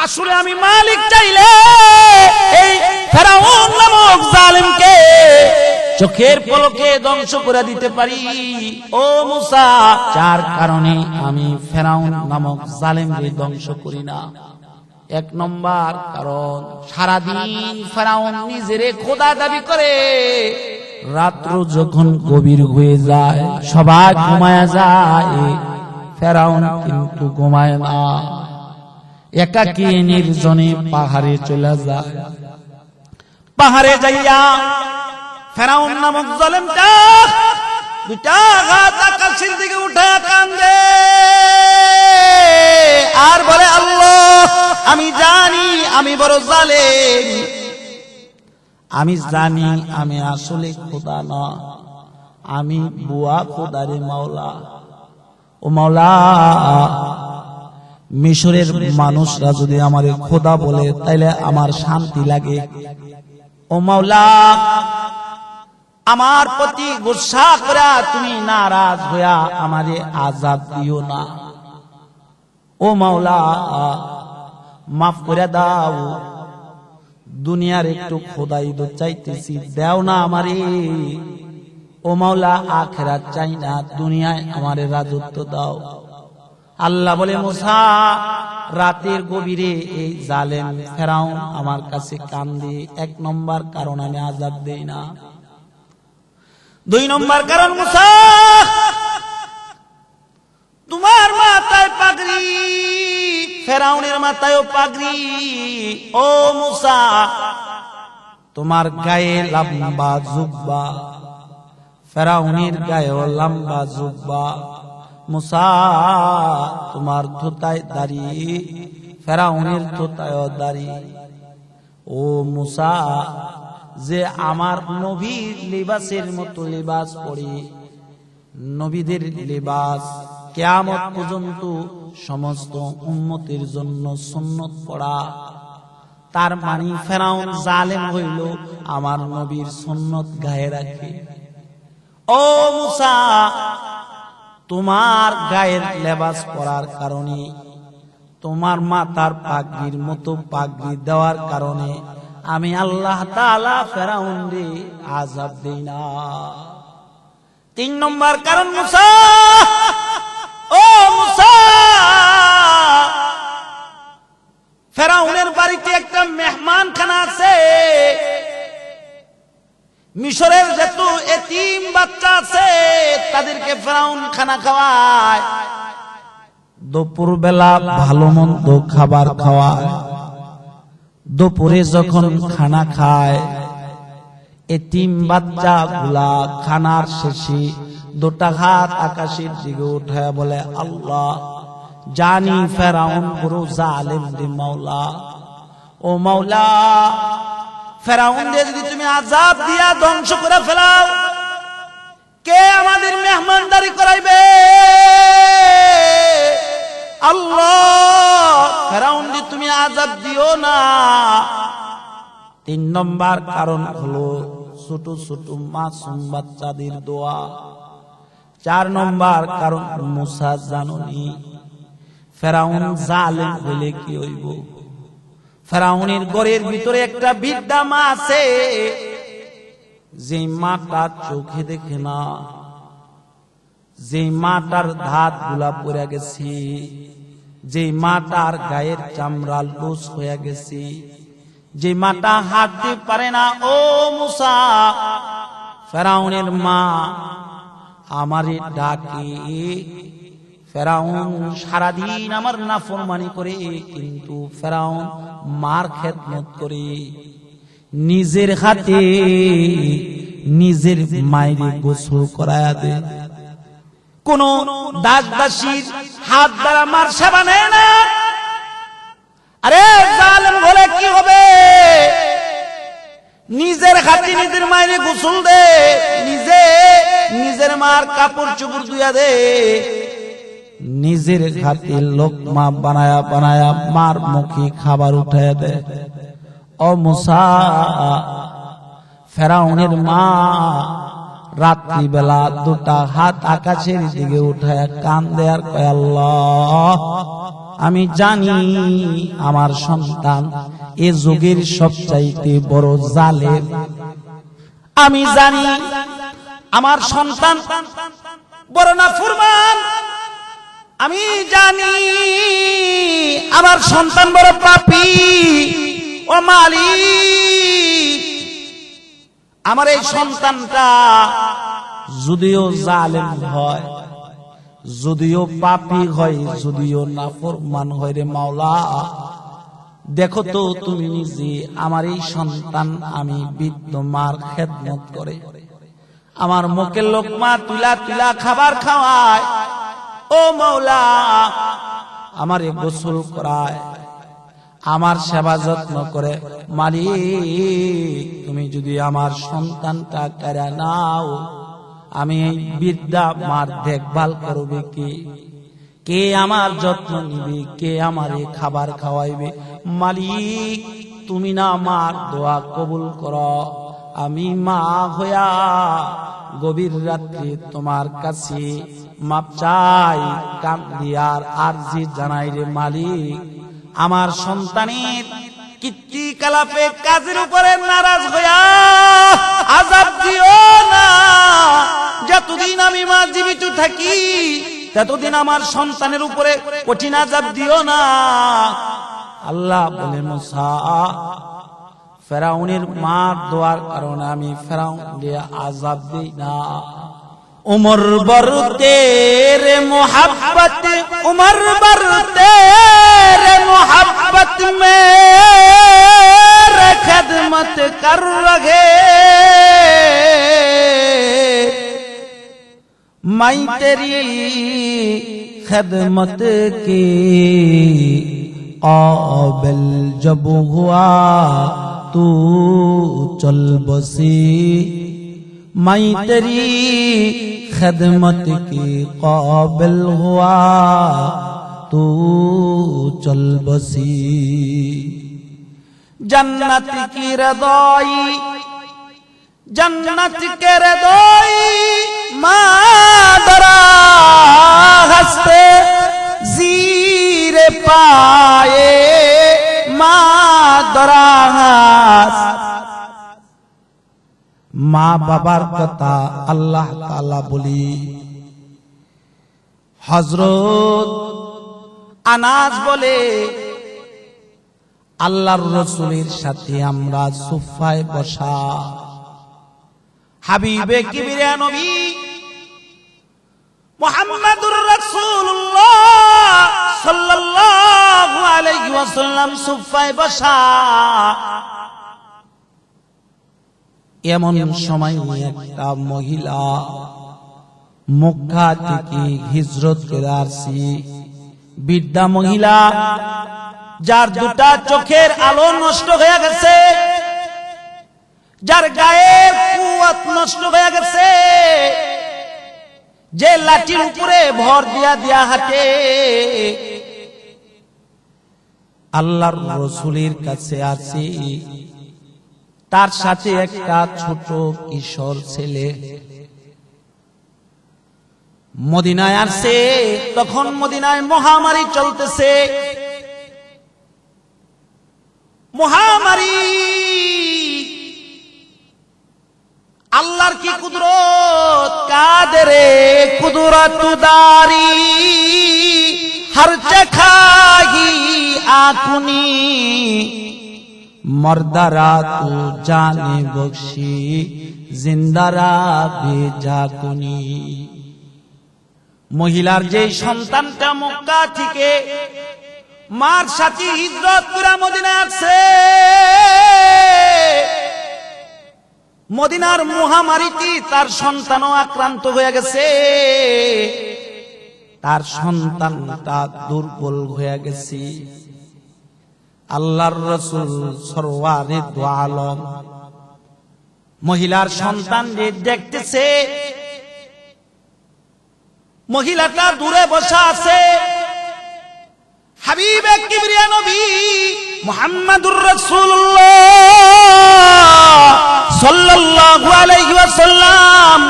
আসলে আমি মালিক চাইলে এই ফেরাউন নামক জালেমকে চোখের পলকে ধ্বংস করে দিতে পারি। ও মুসা, যার কারণে আমি ফেরাউন নামক জালেমকে ধ্বংস করি না। এক নম্বর কারণ, সারাদিন ফেরাউন নিজেরে খোদা দাবি করে, রাত্র যখন গভীর হয়ে যায়, সবাই ঘুমায়া যায়, ফেরাউন কিন্তু ঘুমায় না। একাকী নির্জনে পাহাড়ে চলে যায়। পাহাড়ে যাইয়া ফেরাউন নামক জালেমটা দুটা হাত আকাশের দিকে উঠে কান্দে আর বলে, আল্লাহ, আমি জানি আমি বড় জালেম, আমি জানি আমি আসলে খোদা না, আমি বুয়া খোদারে মাওলা। ও মাওলা, মিশরের মানুষরা যদি আমারে খোদা বলে তাইলে আমার শান্তি লাগে। ও মাওলা, আমার প্রতি গুসা করে তুমি নারাজ হইয়া আমারে আযাব দিও না। ও মাওলা, মাফ করে দাও, দুনিয়ার একটু খোদাই তো চাইতেছি, দাও না আমারে। ও মাওলা, আখিরাত চাই না, দুনিয়ায় আমারে রাজত্ব দাও। আল্লাহ বলে, মুসা, রাতের গভীরে এই জালেম ফেরাউন আমার কাছে কান্দে, এক নম্বর কারণ আমি আযাব দেই না। দুই নম্বর কারণ, মুসা, তোমার মাথায় পাগড়ি, ফেরাউনের মাথায়ও পাগড়ি। ও মুসা, তোমার গায়ে লম্বা জুব্বা, ফেরাউনের গায়েও লম্বা জুব্বা। মুসা, তোমার থুতায় দাড়ি, ফেরাউনের থুতায়ও দাড়ি। ও মুসা, যে আমার নবীর লিবাসের মতো লিবাস পরে, নবীদের লিবাস কিয়ামত পর্যন্ত সমস্ত উম্মতের জন্য সুন্নত পড়া, তার মানে ফেরাউন জালেম হইল আমার নবীর সুন্নত গায়ে রাখে। ও মুসা, তোমার গায়ের লেবাস পরার কারণে, তোমার মাথার পাগড়ির মতো পাগড়ি দেওয়ার কারণে আমি আল্লাহ তাআলা ফেরাউনরে আযাব দেই না। তিন নম্বর কারণ, মুসা, ও মুসা, ফেরাউনের বাড়িতে একটা মেহমানখানা আছে। মিশরের যত এতিম বাচ্চা আছে তাদেরকে ফেরাউন খানা খাওয়ায়, দুপুর বেলা ভালো মন্দ খাবার খাওয়ায়। দুপুরে যখন খানা খায়, এতিম বাচ্চা গুলা খানার শেষে দুটা হাত আকাশের দিকে উঠায় বলে, আল্লাহ, জানি ফেরাউন বড় জালেম রে মাওলা। ও মাওলা, ফেরাউন যদি তুমি আযাব দিয়া ধ্বংস করে ফেলাও, কে আমাদের মেহমানদারি করাইবে? আল্লাহ, ফেরাউন তুমি আযাব দিও না। তিন নম্বর কারণ হলো ছোট ছোট মাসুম বাচ্চাদের দোয়া। চার নম্বর কারণ, মুসা জানুনি ফেরাউন জালেম হইলে কি হইব। ফেরাউনের ঘরের ভিতরে একটা বৃদ্ধা মা আছে, যে মাটা চোখে দেখে না, যে মাটার দাঁত গুলা পড়ে গেছে, যে মাটার গায়ের চামড়া লুজ হয়ে গেছে, যে মাটা হাঁটতে পারে না। ও মুসা, ফেরাউনের মা আমারে ডাকে, ফেরাউন সারাদিন আমার নাফরমানি করে, কিন্তু ফেরাউন মার খেদমত করে, নিজের হাতে নিজের মায়ের গোসল করায়া দে। কোন দাস দাসীর হাত দ্বারা মার সেবা নেয় না। আরে জালেম হলে কি হবে? নিজের হাতে নিজের মায়ের গোসল দে, নিজে নিজের মার কাপড় চোপড় ধুইয়া দে, নিজের হাতে লোকমা বানায়া বানায়া মার মুখে খাবার উঠায়া দে। ও মুসা, ফেরাউনের মা রাত্রি বেলা দুটা হাত আকাশের দিকে উঠায়া কান্দে আর কয়, আল্লাহ, আমি জানি আমার সন্তান এ যুগের সবচাইতে বড় জালেম। আমি জানি আমার সন্তান বড় নাফরমান। আমি জানি আমার সন্তান বড় পাপী। ও মালিক, আমার এই সন্তানটা যদিও জালেম হয়, যদিও পাপী হয়, যদিও নাফরমান হয় রে মাওলা, দেখো তো তুমি নিজে আমার এই সন্তান আমি বৃদ্ধ মার খেদমত করে আমার মুখের লোকমা তুলা তুলা খাবার খাওয়ায়। ও মাওলা, আমারে গোসল করায়, আমার সেবা যত্ন করে। মালিক, তুমি যদি আমার সন্তানটা কেড়ে নাও, আমি এই বৃদ্ধা মার দেখভাল করবে কে? কে আমার যত্ন নিবে? কে আমারে খাবার খাওয়াইবে? মালিক, তুমি না আমার দোয়া কবুল করো। আমি মা হইয়া গভীর রাত্রে তোমার কাছে মাপ চাই, কাঁদি আর আরজি জানাই রে মালিক, আমার সন্তানের কীর্তি কালাপে কাজের উপরে নারাজ হইয়া আযাব দিও না। যতদিন আমি মা জীবিত থাকি ততদিন আমার সন্তানের উপরে কঠিন আযাব দিও না। আল্লাহ বলে, মুসা, ফেরাউনের মার দোয়ার কারণে আমি ফেরাউন দিয়ে আযাব দেই না। उमर बर तेरे मोहब्बत, उमर बर तेरे मोहब्बत में खिदमत कर रहे, मैं तेरी खिदमत की काबिल जब हुआ तू चल बसी, मैं तेरी खिदमत की काबिल हुआ तू चल बसी। जन्नत की रज़ाई, जन्नत के रज़ाई मादरा हस्ते ज़ीरे पाए मादरा हस्त। মা বাবার কথা আল্লাহ তাআলা বলি। হযরত আনাস বলে, আল্লাহর রাসূলের সাথে আমরা সুফায় বসা, হাবিবে কিবরিয়া নবী মুহাম্মদুর রাসূলুল্লাহ সাল্লাল্লাহু আলাইহি ওয়াসাল্লাম সুফায় বসা। এমন সময় একটা মহিলা মক্কা থেকে হিজরত করে আসছে, বৃদ্ধা মহিলা যার দুটা চোখের আলো নষ্ট হয়ে গেছে, যার গায়ের কুওয়াত নষ্ট হয়ে গেছে, যে লাঠির উপরে ভর দিয়া দিয়া হাঁটে, আল্লাহর রাসূলের কাছে আসে। তার সাথে একটা ছোট কিশোর ছেলে মদিনায় আসছে। তখন মদিনায় মহামারী চলতেছে। মহামারী, আল্লাহর কি কুদরত, কাদেরে কুদরতদারি হর জখাহি আকুনি, মর্দারা তু জানে বখশি জিন্দারা ভেজা কুনি। মহিলার যে সন্তানটা মক্কা থেকে মার সাথে হিজরত করে মদিনায় আসছে, মদিনার মহামারীতে তার সন্তানও আক্রান্ত হয়ে গেছে। তার সন্তানটা দুর্বল হয়ে গেছে। আল্লাহর রাসূল সরওয়ারে দু আলম মহিলার সন্তান দেখতেছে। মহিলাটা দূরে বসা আছে। হাবিবে কিবরিয়া নবী মুহাম্মদুর রাসূলুল্লাহ সাল্লাল্লাহু আলাইহি ওয়াসাল্লাম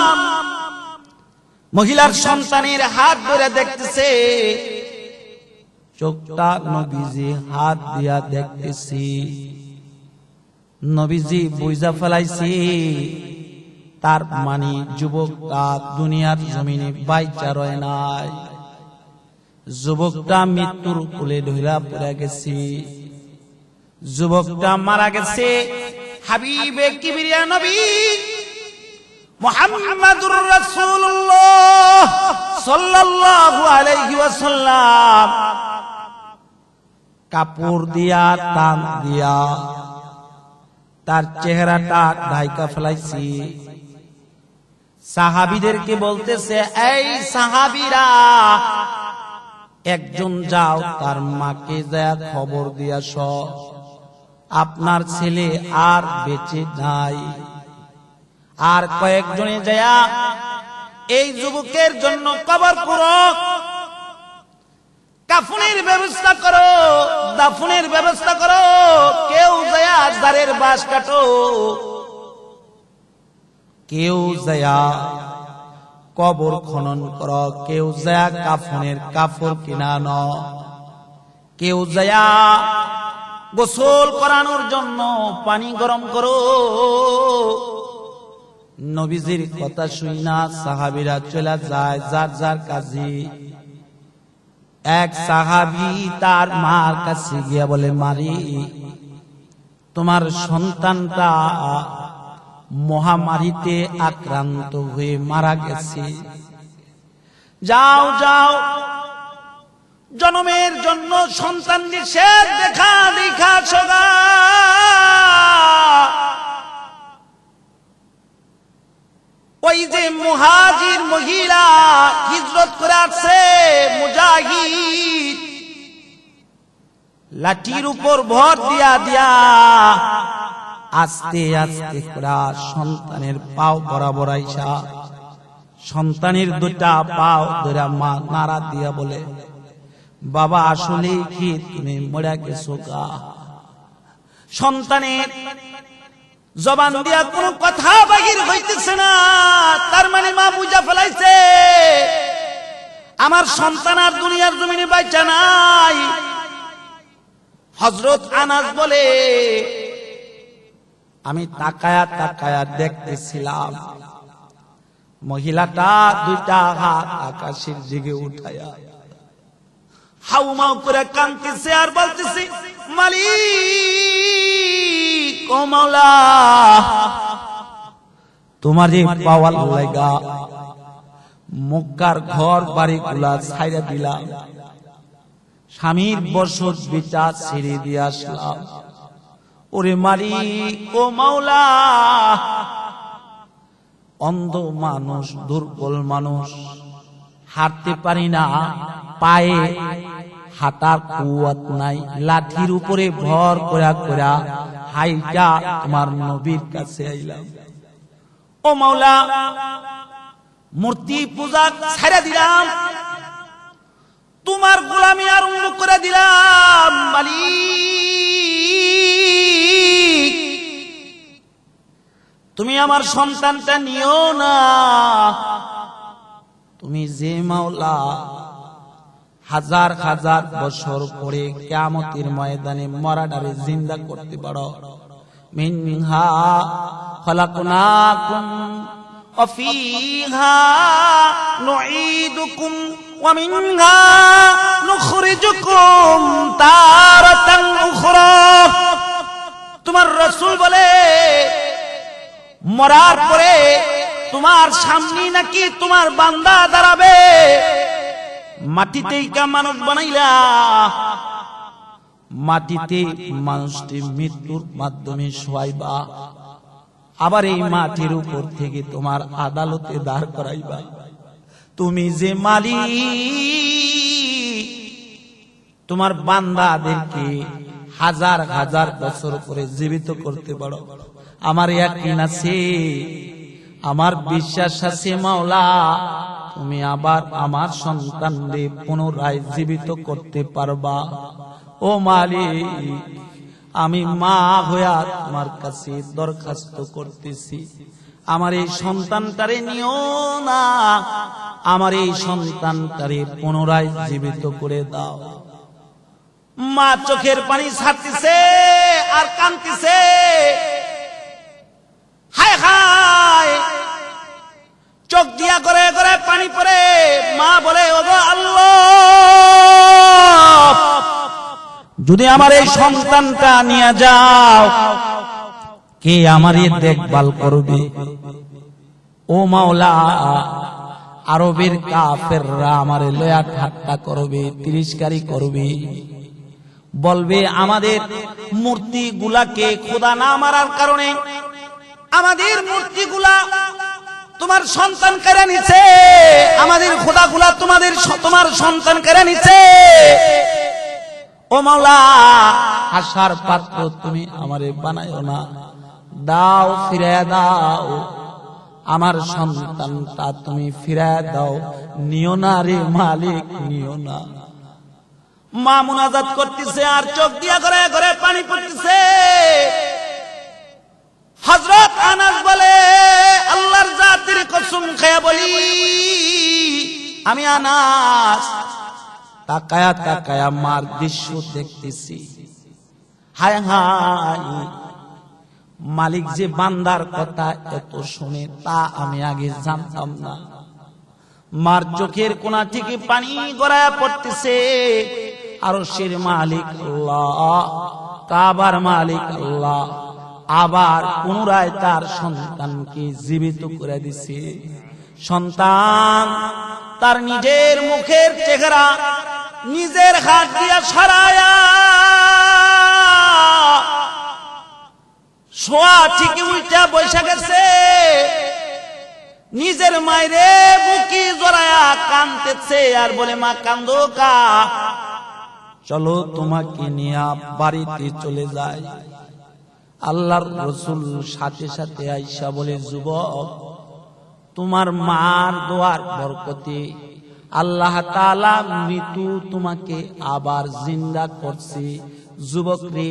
মহিলার সন্তানের হাত ধরে দেখতেছে। চোখটা নবীজি হাত দিয়া দেখতেছি, নবীজি বুঝা ফেলাইছি তার মানে যুবকটা দুনিয়ার জমিনে বাইচা রয় নাই, যুবকটা মৃত্যুর কোলে ঢইলা পড়ে গেছে, যুবকটা মারা গেছে। হাবিবে কিবরিয়া নবী মুহাম্মাদুর রাসূলুল্লাহ সাল্লাল্লাহু আলাইহি ওয়াসাল্লাম কাপড় দিয়া টান দিয়া তার চেহারাটা ঢাকা ফেলাইছি। সাহাবীদেরকে বলতেছে, এই সাহাবীরা, একজন যাও তার মাকে যা খবর দিয়াস, আপনার ছেলে আর বেঁচে নাই। আর কয়েকজনে যায়া এই যুবকের জন্য কবর করো, কাফনের ব্যবস্থা করো, দাফনের ব্যবস্থা করো, কেউ যায়া দাঁড়ের বাঁশ কাটো, কেউ যায়া কবর খনন করো, কেউ যায়া কাফনের কাপড় কিনা আনো, কেউ যায়া গোসল করানোর জন্য পানি গরম করো। নবীজির কথা শুই না সাহাবীরা চলে যায় যার যার কাজে। এক সাহাবী তার মার কাছে গিয়া বলে, মারি, তোমার সন্তানটা মহামারীতে আক্রান্ত হয়ে মারা গেছে, যাও যাও জন্মের জন্য সন্তান নিষেধ দেখা দেখা সগা। ওই যে মুহাজির মহিলা হিজরত করে আসছে, মুজাহিদ, লাঠির উপর ভর দিয়া দিয়া আস্তে আস্তে করে সন্তানের পাও বরাবর আইসা সন্তানের দুটা পাও ধরে মা নাড়া দিয়া বলে, বাবা আসলে কি তুমি মরে গেছো গা? সন্তানের জবান দিয়া কোনো কথা বাহির হইতেছে না, তার মানে মা বুঝা ফেলাইছে আমার সন্তান আর দুনিয়ার জমিনে বাইচা নাই। হযরত আনাস বলে, আমি তাকায়া তাকায়া দেখতেছিলাম মহিলাটা দুইটা হাত আকাশের দিকে উঠায়া হাউমাউ করে কাঁদতেছে আর বলতেছে, মালিক ও মাওলা, তোমারে পাওয়ার লাগা মক্কার ঘর বাড়ি গুলা ছাইরা দিলাম, স্বামীর বসত বিটা ছেড়ে দিয়ে আসলাম। ওরে মালিক ও মাওলা, অন্ধ মানুষ, দুর্বল মানুষ, হাঁটতে পারি না, পায়ে হাঁটার কুয়াত নাই, লাঠির উপরে ভর করা করা হাইটা তোমার নবীর কাছে আইলাম। ও মাওলা, মূর্তি পূজা ছেড়ে দিলাম, তোমার গোলামি আরম্ভ করে দিলাম। মালিক, তুমি আমার সন্তানটা নিও না। তুমি যে মাওলা হাজার হাজার বছর পরে কিয়ামতের ময়দানে মরাটারে জিন্দা করতে পারো। মিনহা খলাকনাকুম ওয়া ফিহা নুঈদুকুম ওয়া মিনহা নুখরিজুকুম তারাতান উখরা। তোমার রাসূল বলে, মরার পরে তোমার সামনে নাকি তোমার বান্দা দাঁড়াবে, মাটিতেই কা মানুষ বানাইলা, মাটিতে মানুষটি মৃত্যুর মাধ্যমে শোয়াইবা, আবার এই মাটির উপর থেকে তোমার আদালতে দাঁড় করাইবা। তুমি যে মালিক, তোমার বান্দাদেরকে হাজার হাজার বছর করে জীবিত করতে পারো। আমার ইয়াকিন আছে, আমার বিশ্বাস আছে মাওলা, তুমি আবার আমার সন্তানদের পুনরায় জীবিত করতে পারবা। ও মালিক, আমি মা হইয়া তোমার কাছে দরখাস্ত করতেছি, আমার এই সন্তানটারে নিও না, আমার এই সন্তানটারে পুনরায় জীবিত করে দাও। মা চোখের পানি ছাড়তেছে আর কাঁদতেছে, হায় হায়, চোখ দিয়া করে করে পানি পড়ে। মা বলে, ওগো আল্লাহ, যদি আমার এই সন্তানটা নিয়ে যাও, কে আমার দেখভাল করবে? ও মাওলা, আরবের কাফেররা আমারে লয়া ঠাট্টা করবে, তিরস্কারি করবে, বলবে আমাদের মূর্তি গুলাকে খোদা না মারার কারণে আমাদের মূর্তিগুলা তোমার সন্তান কেড়ে নিছে, আমাদের খোদাগুলা তোমার সন্তান কেড়ে নিছে। ও মাওলা, আশার পাত্র তুমি আমারে বানাইও না, দাও, ফিরাইয়া দাও, আমার সন্তানটা তুমি ফিরাইয়া দাও, নিও না রে মালিক, নিও না। মা মুনাজাত করতেছে আর চোখ দিয়া করে করে পানি পড়তেছে। হযরত আনাস বলে, আল্লাহর জাতের কসম খেয়ে বলি, আমি আনাস তাকায়া তাকায়া মার দৃশ্য দেখতেছি। হায় হায়, মালিক যে বান্দার কথা এত শুনে তা আমি আগে জানতাম না। মার চোখের কোনা থেকে পানি গড়ায়া পড়তেছে। আরশের মালিক আল্লাহ, কাবার মালিক আল্লাহ আবার পুনরায় তার সন্তানকে জীবিত করে দিছে। সন্তান তার নিজের মুখের চেহারা নিজের হাত দিয়া সরায়া শোয়া থেকে উল্টা বৈশা গেছে। নিজের মায়েরে বুকি জড়ায়া কাঁদতেছে আর বলে, মা কান্দো কা, চলো তোমাকে নিয়ে বাড়িতে চলে যায়। আল্লাহর রাসূল সাথে সাথে আয়েশা বলে, যুবক, তোমার মার দোয়ার বরকতে আল্লাহ তাআলা মৃত্যু তোমাকে আবার জিন্দা করছে। যুবক রে,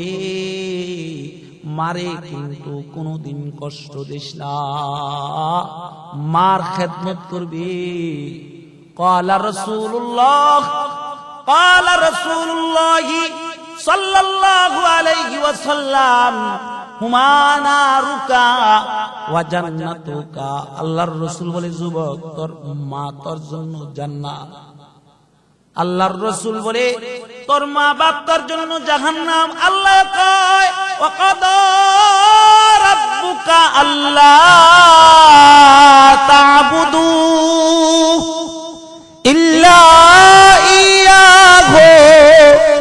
মারে কিন্তু কোনদিন কষ্ট দিস না, মার খেদমত করবি। ক্বালা রাসূলুল্লাহ সাল্লাল্লাহু আলাইহি ওয়াসাল্লাম, হুমা নারুকা ওয়া জান্নাতুকা। আল্লাহর রাসূল বলে, যুবক, তোর মা তোর জন্য জান্নাত। আল্লাহর রাসূল বলে, তোর মা বাপ তোর জন্য জাহান্নাম। আল্লাহ কয়, ওয়া কাদা রাব্বুকা আল্লা তা'বুদু ইল্লা ইয়াহু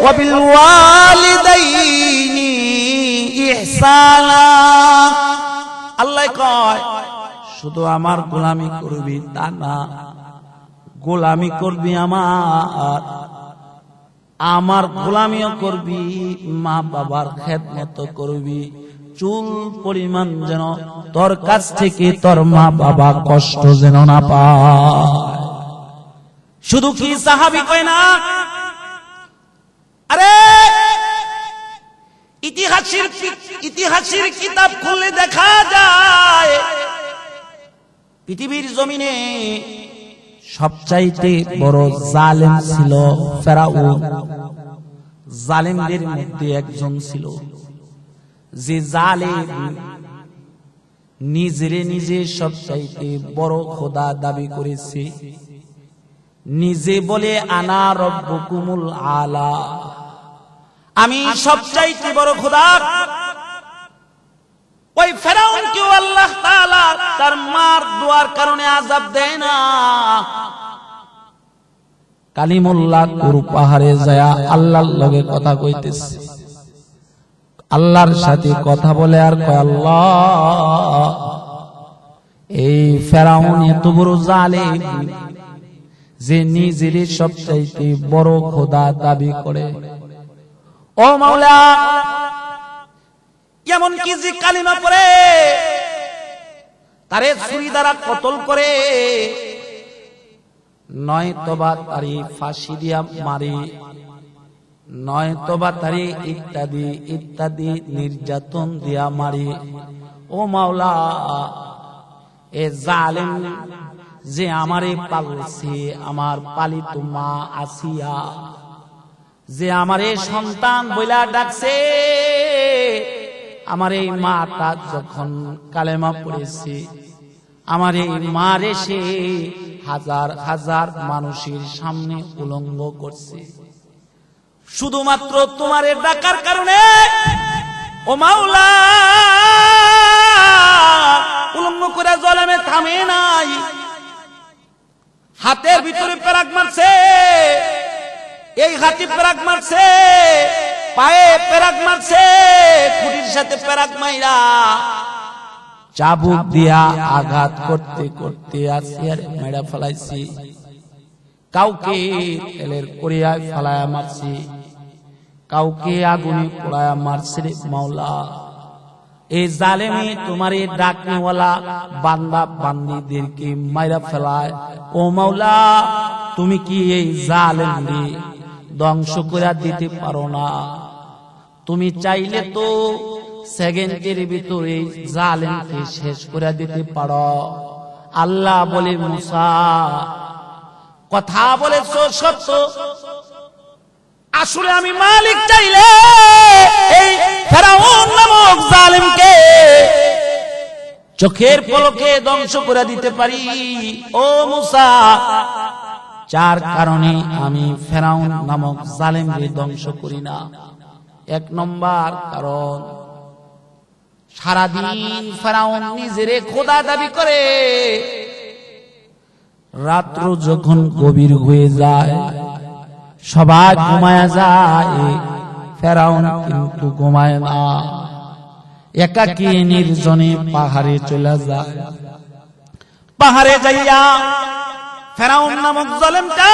ওয়া বিল ওয়ালিদাইনি ইহসানা। আল্লাহ কয়, শুধু আমার গোলামি করবি তা না, গোলামি করবি আমার গোলামিও করবি, মা বাবার খেদমত করবি। চুল পরিমাণ যেন তোর কাছ থেকে তোর মা বাবা কষ্ট যেন না পায়। শুধু কি সাহাবী কয় না, আরে ইতিহাসের কিতাব খুললে দেখা যায় পৃথিবীর জমিনে সবচাইতে বড় জালেম ছিল ফেরাউন। জালেমদের মধ্যে একজন ছিল যে জালেম নিজে সবচাইতে বড় খোদা দাবি করেছে। নিজে বলে, আনা রব্বুকুমুল আলা, আমি সবচাইতে বড় খোদা। ওই ফেরাউনকেও আল্লাহ তাআলা তার মার দোয়ার কারণে আযাব দেয় না। কালিমুল্লাহ কুর পাহাড়ে যায় আল্লাহর লগে কথা কইতেছে, আল্লাহর সাথে কথা বলে আর কয়, আল্লাহ, এই ফেরাউন এত বড় জালেম যে নিজের সবচাইতে বড় খোদা দাবি করে। ও মাওলা, এমন কি যে কালিমা পড়ে তারে ছুরি দ্বারা কতল করে, নয়তোবা তারে ফাঁসি দিয়া মারে, নয়তোবা তারে ইত্যাদি ইত্যাদি নির্যাতন দিয়া মারে। ও মাওলা, এ জালেম যে আমারে পালছে, আমার পালিত মা আসিয়া, যে আমার এই সন্তান বইলা ডাকছে, আমার এই মাটা যখন কালেমা পড়েছে, আমার এই মার এসে হাজার হাজার মানুষের সামনে উলঙ্গ করছে, শুধুমাত্র তোমার ডাকার কারণে ও মাওলা। উলঙ্গ করে জলেমে থামে নাই, হাতের ভিতরে পেরাক মারছে, এই হাতি পেরাক মারছে, পায়ে পেরাক মারছে, খুঁটির সাথে পেরাক মাইরা চাবুক দিয়া আঘাত করতে করতে আসিয়ার মেরা ফেলাইছি, কাউকে তেলের করিয়ায় ফেলায়া মারছি, কাউকে আগুনে পোড়ায়া মারছে রে মাওলা। এই জালেমি তোমার এই ডাকনেওয়ালা বান্দা বান্দিদেরকে মাইরা ফেলায়, ও মাওলা তুমি কি এই জালেমকে ধ্বংস করে দিতে পারো না? তুমি চাইলে তো সেকেন্ডের ভিতরে জালেমকে শেষ করে দিতে পারো। আল্লাহ বলে, মুসা কথা বলেছো সত্য, আসলে আমি মালিক চাইলে এই ফেরাউন নামক জালেমকে চোখের পলকে ধ্বংস করে দিতে পারি। ও মুসা, চার কারণে আমি ফেরাউন নামক জালেমকে ধ্বংস করি না। এক নম্বর কারণ, সারাদিন ফেরাউন নিজেরে খোদা দাবি করে, রাত্র যখন গভীর হয়ে যায় সবাই ঘুমায় যায়, ফেরাউন কিন্তু ঘুমায় না, একাকী নির্জনে পাহাড়ে চলে যায়। পাহাড়ে যাইয়া ফেরাউন নামক জালেমটা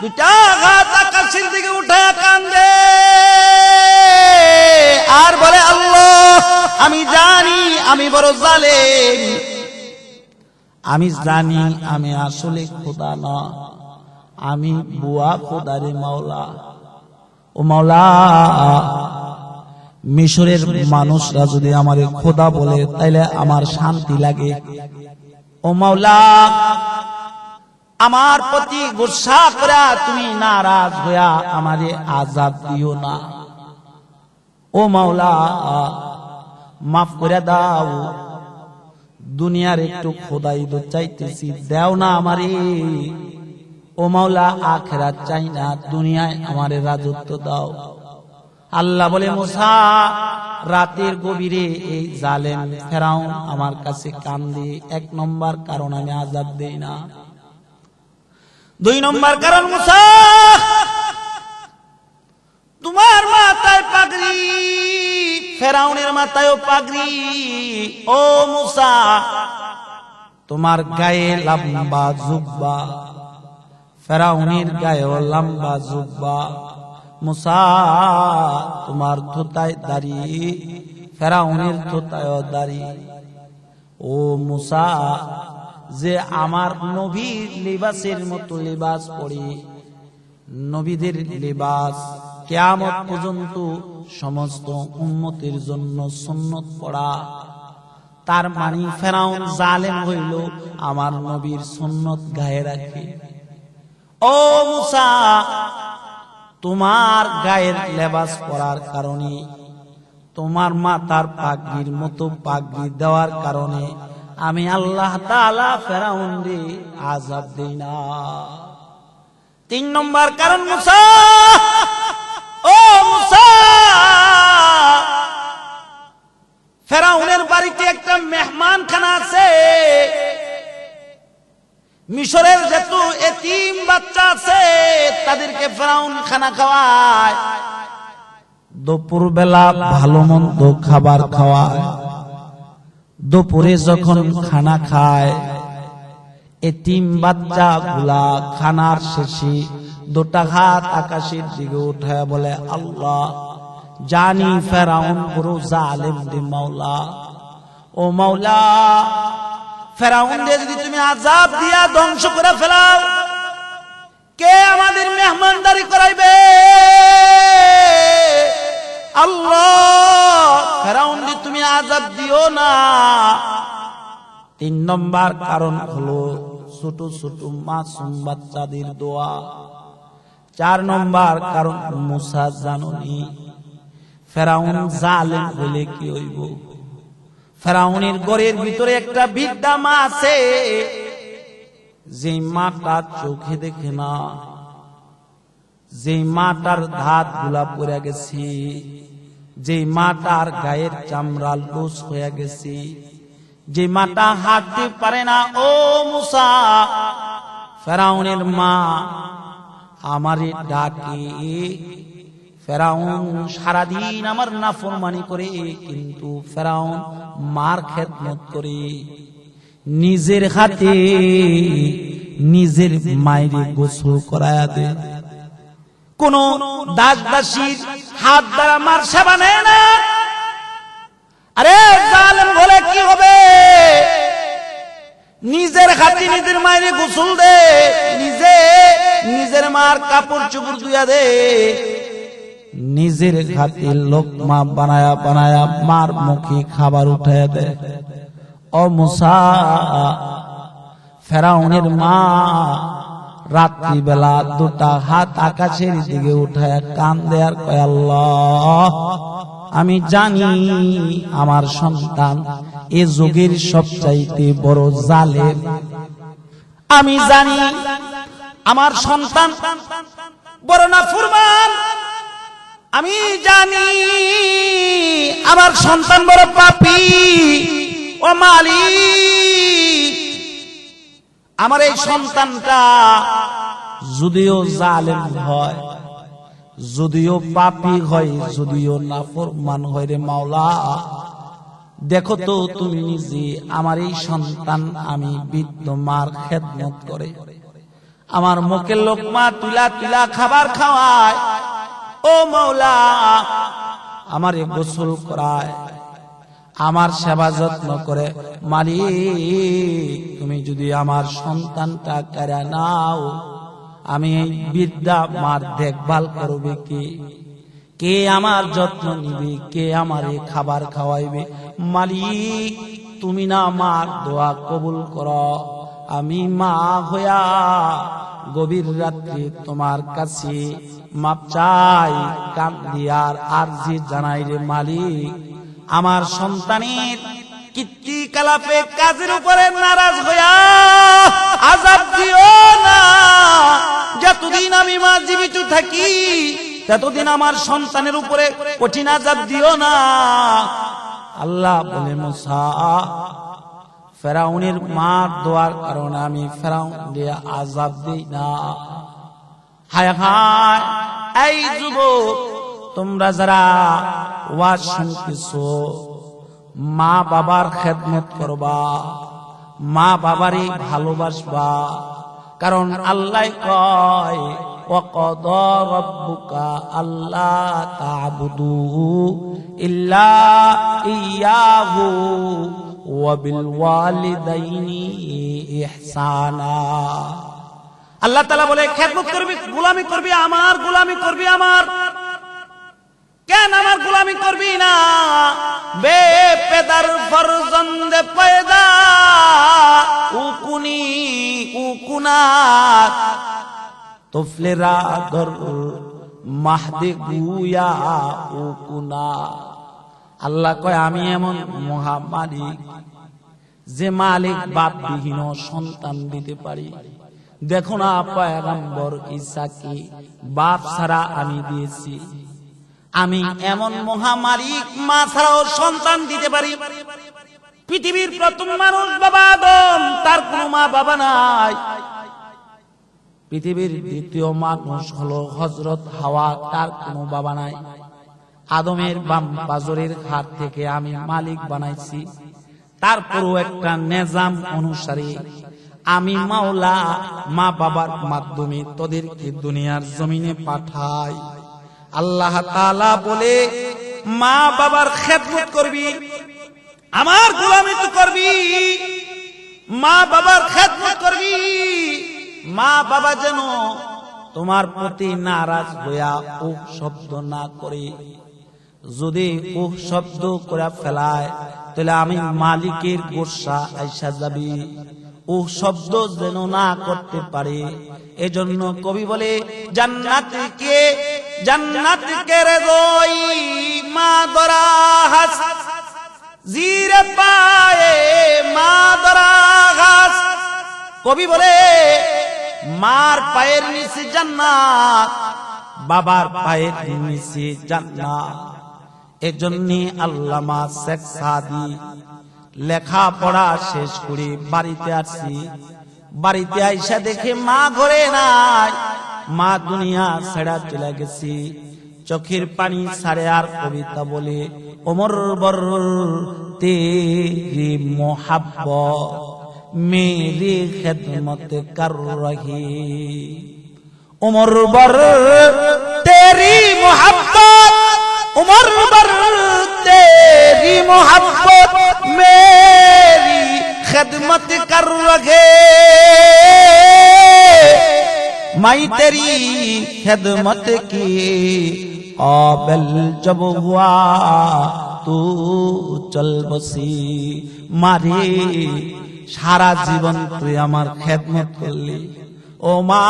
দুটা হাত আকাশের দিকে উঠায় কান্দে আর বলে, আল্লাহ আমি জানি আমি বড় জালেম, আমি জানি আমি আসলে খোদা না, আমি বুয়া খোদারে মাওলা। ও মাওলা, মিশরের মানুষরা যদি আমারে খোদা বলে তাইলে আমার শান্তি লাগে। ও মাওলা, আমার প্রতি গোসা করে তুমি নারাজ হইয়া আমারে আযাব দিও না। ও মাওলা, মাফ করে দাও, দুনিয়ার একটু খোদাই তো চাইতেছি, দাও না আমারে। ও মাওলা, আখিরাত চাই না, দুনিয়ায় আমারে রাজত্ব দাও। আল্লাহ বলে, মুসা রাতের গভীরে এই জালেম ফেরাউন আমার কাছে কান্দে, এক নম্বর কারণ আমি আযাব দেই না। দুই নম্বর কারণ, মুসা তোমার মাথায় পাগড়ি, ফেরাউনের মাথায়ও পাগড়ি। ও মুসা, তোমার গায়ে লম্বা জুব্বা, ফেরাউনের গায়েও লম্বা জুব্বা। মুসা, তোমার থুতায় দাড়ি, ফেরাউনের থুতায়ও দাড়ি। ও মুসা, যে আমার নবীর লিবাসের মতো লিবাস পরে, নবীদের লিবাস কিয়ামত পর্যন্ত সমস্ত উম্মতের জন্য সুন্নত পড়া, তার মানে ফেরাউন জালেম হইল আমার নবীর সুন্নত গায়ে রাখে। ও মুসা, তোমার গায়ের লেবাস পরার কারণে, তোমার মাথার পাগড়ির মতো পাগড়ি দেওয়ার কারণে আমি আল্লাহ তাআলা ফেরাউনকে আযাব দেই না। তিন নম্বর কারণ, মুসা ও মুসা, ফেরাউনের বাড়িতে একটা মেহমানখানা আছে, মিশরের যত এতিম বাচ্চা আছে তাদেরকে ফেরাউন খানা খাওয়ায়, দুপুর বেলা ভালো মন্দ খাবার খাওয়ায়। দুপুরে যখন খানা খায়, এতিম বাচ্চা গুলা খানার শেষে দুটা হাত আকাশের দিকে উঠায় বলে, আল্লাহ জানি ফেরাউন বড় জালেম রে মাওলা। ও মাওলা, ফেরাউন রে যদি তুমি আযাব দিয়া ধ্বংস করে ফেলাও, কে আমাদের মেহমানদারি করাইবে? আল্লাহ, ফেরাউন রে তুমি আযাব দিও না। তিন নম্বর কারণ হলো ছোট ছোট মাসুম বাচ্চাদের দোয়া। 4 নম্বর কারণ মুসা জানুনি ফেরাউন জালেম হলে কি হইব। ফেরাউনের ঘরের ভিতরে একটা বৃদ্ধা মা আছে, যে মাটা চোখে দেখে না, যে মাটার ধাত গুলা পড়ে গেছে, যে মাটার গায়ের চামড়া লুজ হয়ে গেছে, যে মাটা হাঁটতে পারে না। ও মুসা, ফেরাউনের মা আমারে ডাকে। ফেরাউন সারাদিন আমার নাফরমানি করে, কিন্তু ফেরাউন মার খেদমত করে, নিজের হাতে নিজের মায়েরে গোসল করায়া দে। কোন দাস দাসীর হাত দ্বারা মার সেবা নেয় না। আরে জালেম বলে কি হবে, নিজের হাতে নিজের মায়েরে গোসল দে, নিজের মার কাপড় চোপড় ধুইয়া দে, নিজের হাতে লোকমা বানায়া বানায়া মার মুখে খাবার উঠায়া দে। ও মুসা, ফেরাউনের মা রাত্রি বেলা 2টা হাত আকাশের দিকে উঠায়া কান্দে আর কয়, আল্লাহ আমি জানি আমার সন্তান এ যুগের সবচাইতে বড় জালেম। আমি জানি আমার সন্তান বড় নাফরমান। আমি জানি আমার সন্তান বড় পাপী। ও মালিক, আমার এই সন্তানটা যদিও জালেম হয়, যদিও পাপী হয়, যদিও নাফরমান হয় রে মাওলা, দেখো তো তুমি নিজে আমার এই সন্তান আমি বৃদ্ধ মার খেদমত করে, আমার মুখে লোকমা তুলা তুলা খাবার খাওয়ায়। ও মাওলা, আমারে গোসল করায়, আমার সেবা যত্ন করে। মালিক, তুমি যদি আমার সন্তানটা কেড়ে নাও, আমি এই বৃদ্ধা মার দেখভাল করবে কে? কে আমার যত্ন নিবে? কে আমারে খাবার খাওয়াইবে? মালিক, তুমি না আমার দোয়া কবুল করো। আমি মা হইয়া গভীর রাত্রে তোমার কাছে মাপ চাই, কাঁদি আর আরজি জানাই রে মালিক, আমার সন্তানের কীর্তি কালাপে কাজের উপরে নারাজ হইয়া আযাব দিও না। যতদিন আমি মা জীবিত থাকি, ততদিন আমার সন্তানের উপরে কঠিন আযাব দিও না। আল্লাহ বলে, মুসা, ফেরাউনের মার দোয়ার কারণে আমি ফেরাউন দিয়ে আযাব দেই না। হায় হায়, এই যুবক, তোমরা যারা ওয়াজ শুনতেছো, মা বাবার খেদমত করবা, মা বাবারই ভালোবাসবা। কারণ আল্লাহ কয়, ওয়াকাদা রাব্বুকা আল্লা তা'বুদু ইল্লা ইয়াহু ওয়া বিল ওয়ালিদাইনি ইহসানা। আল্লাহ তাআলা বলে, খেদমত করবি, গোলামি করবি আমার, গোলামি করবি আমার। কেন আমার গোলামি করবি না? বে পেদার ফরজন্দ পয়দা উকুনি উকুনাত তোফলেরা দর মাহদে গুয়া উকুনা। আল্লাহ কয়, আমি এমন মহা মালিক যে মালিক বাপবিহীন সন্তান দিতে পারি। দেখো না পয়গম্বর ঈসাকে বাপ ছাড়া আমি দিয়েছি। আমি এমন মহামালিক, মা ছাড়াও সন্তান দিতে পারি। পৃথিবীর প্রথম মানুষ বাবা আদম, তার কোনো মা বাবা নাই। পৃথিবীর দ্বিতীয় মানুষ হলো হযরত হাওয়া, তার কোনো বাবা নাই। আদমের বাম পাজরের হাত থেকে আমি মালিক বানাইছি। তারপরও একটা নিজাম অনুসারে আমি মাওলা মা বাবার মাধ্যমে তোদেরকে দুনিয়ার জমিনে পাঠাই। আল্লাহ তাআলা বলে, মা বাবার খেদমত করবি, আমার গোলামি তো করবি, মা বাবার খেদমত করবি। মা বাবা যেন তোমার প্রতি নারাজ হইয়া উহ শব্দ না করে। যদি উহ শব্দ করে ফেলায়, তাহলে আমি মালিকের গোসা আইসা যাবি। ও শব্দ যেন না করতে পারে। এজন্য কবি বলে জান্নাতকে রেজই মা দরা হাস, জিরে পায়ে মা দরা হাস। কবি বলে মার পায়ের নিচে জান্নাত, বাবার পায়ের নিচে জান্নাত। এজন্য আল্লামা শেখ সাদি লেখা পড়া শেষ করে বাড়িতে আসছি। বাড়িতে আইসা দেখে মা ঘরে নাই, মা দুনিয়া ছেড়া চলে গেছি। চোখের পানি ছাড়ে আর কবিতা বলে ওমর বর তেরি মোহাব্বত মেরি খেদমত কর রহি। उमर बर तेरी मोहब्बत, उमर बर तेरी मोहब्बत मेरी खिदमत कर रखे। मैं तेरी खिदमत की काबिल जब हुआ तू चल बसी। मारे सारा जीवन तुई आमार खिदमत करली, ও মা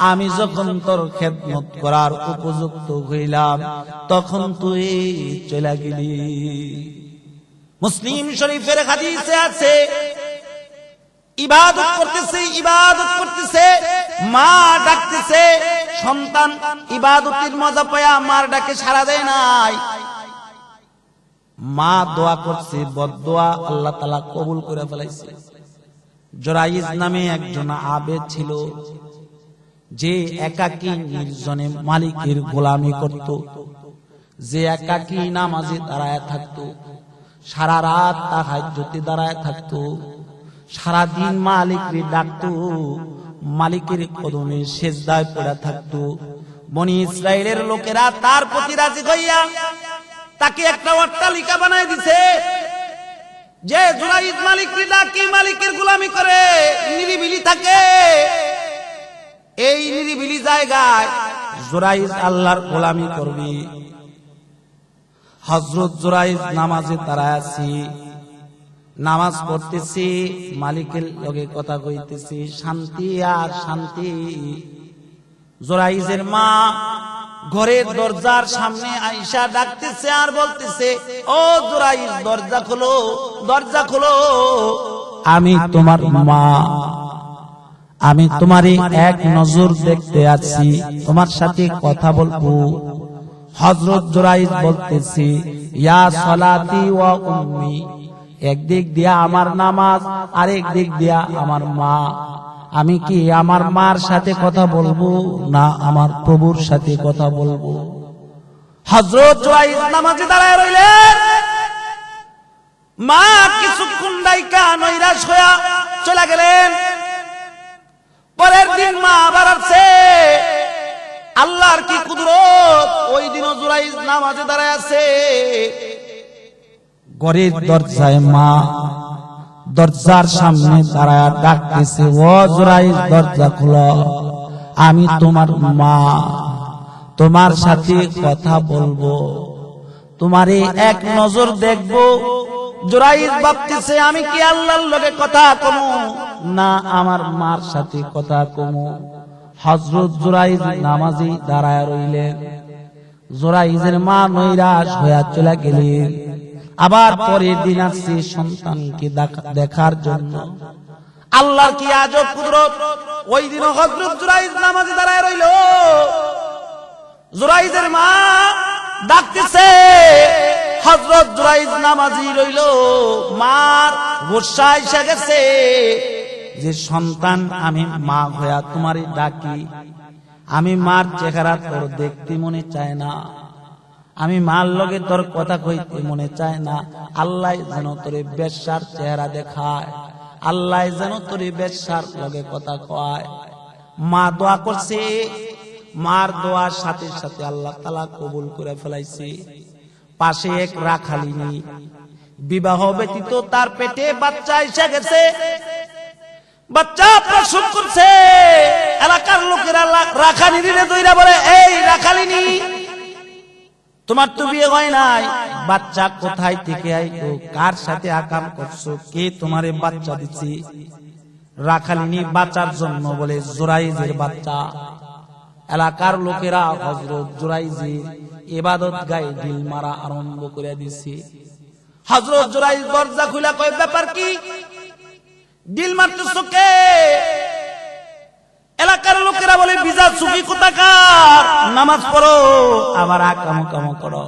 আমি যখন তোর খেদমত করার উপযুক্ত হইলাম তখন তুই চলে গেলি। মুসলিম শরীফের হাদিসে আছে ইবাদত করতেছে মা ডাকতেছে, সন্তান ইবাদতের মজা পায়া মার ডাকে সাড়া দেয় নাই। মা দোয়া করছে, বদদোয়া আল্লাহ তাআলা কবুল করে ফেলাইছে। জরাইজ নামে একজন আবেদ ছিল, যে একাকী নির্জনে মালিকের গোলামি করত, যে একাকী নামাজে দাঁড়ায় থাকত, সারা রাত তাহাজ্জুদে দাঁড়ায় থাকত, সারা দিন মালিককে ডাকত, মালিকের কদমে সেজদায় পড়ে থাকত। বনি ইসরাইলের লোকেরা তার প্রতি রাজি হইয়া তাকে একটা অট্টালিকা বানায় দিছে, যে জুরাইজ মালিককে ডাকি মালিকের গোলামি করে নিরিবিলি থাকে। এই নিরিবিলি জায়গায় জুরাইজ আল্লাহর গোলামি করবি। হযরত জুরাইজ নামাজে দাঁড়ায় আছি, নামাজ পড়তেছি, মালিকের লগে কথা কইতেছি, শান্তি আর শান্তি। জুরাইজের মা ঘরের দরজার সামনে আয়েশা ডাকতেছে আর বলতেছে, ও জুরাইজ দরজা খোলো, দরজা খোলো, আমি তোমার মা, আমি তোমারে এক নজর দেখতে আছি, তোমার সাথে কথা বলবো। হযরত জুরাইজ বলতেছে, ইয়া সলাতি ওয়া উম্মি, একদিক দিয়া আমার নামাজ, আরেক দিক দিয়া আমার মা। আমি কি আমার মার সাথে কথা বলবো না আমার প্রভুর সাথে কথা বলবো? হযরত জুরাইজ নামাজে দাঁড়ায় রইলেন। মা কিছুক্ষণ ডাইকা নৈরাশ হইয়া চলে গেলেন। পরের দিন মা আবার আসছে। আল্লাহর কি কুদরত, ওই দিনও জুরাইজ নামাজে দাঁড়ায় আছে। ঘরের দরজায় মা দরজার সামনে দাঁড়ায় ডাকতেছে, ও জুরাইজ দরজা খুলো, আমি তোমার মা, তোমার সাথে কথা বলবো, তোমারে এক নজর দেখবো। জুরাইজ ভাবতেছে, আমি কি আল্লাহর লগে কথা কমু না আমার মার সাথে কথা কমু? হযরত জুরাইজ নামাজে দাঁড়ায় রইলেন। জুরাইজের মা নৈরাশ হইয়া চলে গেলেন। আবার পরের দিন আসছে সন্তানকে দেখার জন্য। আল্লাহর কি আজব কুদরত, ওই দিন হযরত জুরাইজ নামাজে দাঁড়ায় রইল। জুরাইজের মা ডাকতেছে, হযরত জুরাইজ নামাজি রইল। মার গোসা এসে গেছে যে সন্তান আমি মা হইয়া তোমারে ডাকি, আমি মার চেহারা তোর দেখতে মনে চায় না, আমি মার লগে তোর কথা কইতে মনে চায় না। আল্লাহ যেন তোরে বেশ্যার চেহারা দেখায়, আল্লাহ যেন তোরে বেশ্যার লগে কথা কয়। মা দোয়া করছে, মার দোয়ার সাথে সাথে আল্লাহ তাআলা কবুল করে ফেলাইছে। পাশে এক রাখালিনী, বিবাহ ব্যতীত তার পেটে বাচ্চা এসে গেছে, বাচ্চা প্রসব করছে। এলাকার লোকেরা রাখালিনীরে দইরা বলে, এই রাখালিনী, তোমার তো বিয়ে হয় নাই, বাচ্চা কোথায় থেকে আইলো, কার সাথে আকাম করছো, কে তোমারে বাচ্চা দিচ্ছে? রাখালিনী বাঁচার জন্য বলে জুরাইজের বাচ্চা। এলাকার লোকেরা হযরত জুরাইজের ইবাদত গায়ে ঢিল মারা আরম্ভ করে দিছে। হযরত জুরাইজ দরজা খুলে কয়, ব্যাপার কি, ঢিল মারতেছো কে? এলাকার লোকেরা বলে, বিজা সুফি কোথাকার, নামাজ পড়ো, আবার আকাম কাম করো।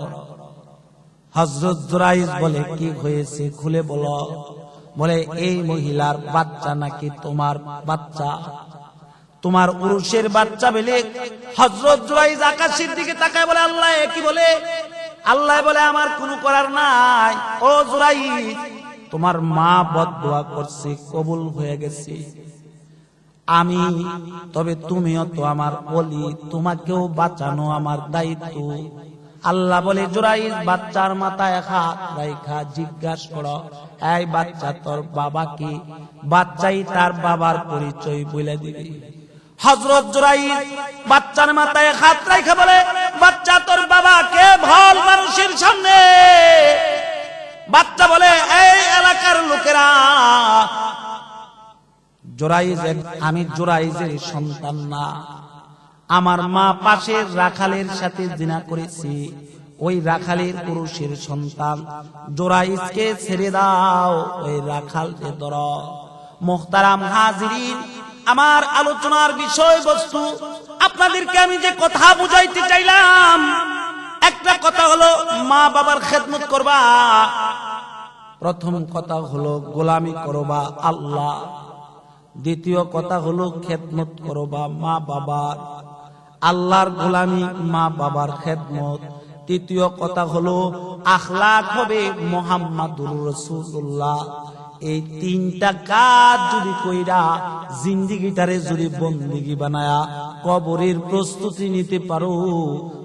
হযরত জুরাইজ বলে, কি হয়েছে খুলে বলো। বলে, এই মহিলার বাচ্চা নাকি তোমার বাচ্চা, তোমার উরুসের বাচ্চা বলে। হযরত জুরাইজ আকাশের দিকে তাকায় বলে, আল্লাহ কি বলে? আল্লাহ বলে, আমার কোনো করার নাই। ও জুরাইজ, তোমার মা বদদুয়া করছে, কবুল হয়ে গেছে। আমি তবে তুমিও তো আমার ওলি, তোমাকেও বাঁচানো আমার দায়িত্ব। আল্লাহ বলে, জুরাইজ বাচ্চার মাথায় হাত রাইখা জিজ্ঞাসা করো, এই বাচ্চা তোর বাবা কি? বাচ্চাই তার বাবার পরিচয় বলে দিবে। হযরত জুরাইজ বাচ্চার মাথায় হাত রাইখা বলে, বাচ্চা তোর বাবা কে? ভল মানুষের সামনে বাচ্চা বলে, এই এলাকার লোকেরা, আমি জুরাইজের সন্তান না, আমার মা পাশের রাখালের সাথে জিনা করেছি, ওই রাখালের পুরুষের সন্তান। জুরাইজকে ছেড়ে দাও, ওই রাখালকে ধরো। মুহতারাম হাজিরিন, আমার আলোচনার বিষয়বস্তু আপনাদেরকে আমি যে কথা বুঝাইতে চাইলাম, একটা কথা হলো মা বাবার খেদমত করবা। প্রথম কথা হলো গোলামি করবা আল্লাহ, দ্বিতীয় কথা হলো খেদমত করবা মা বাবার, আল্লাহর গোলামি, মা বাবার খেদমত। তৃতীয় কথা হলো আখলাক হবে মুহাম্মাদুর রাসূলুল্লাহ। এই তিনটা কাজ যদি কইরা জিন্দেগিটারে যদি বন্দেগী বানায়া কবরের প্রস্তুতি নিতে পারো,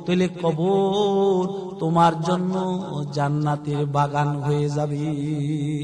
তাহলে কবর তোমার জন্য জান্নাতের বাগান হয়ে যাবে।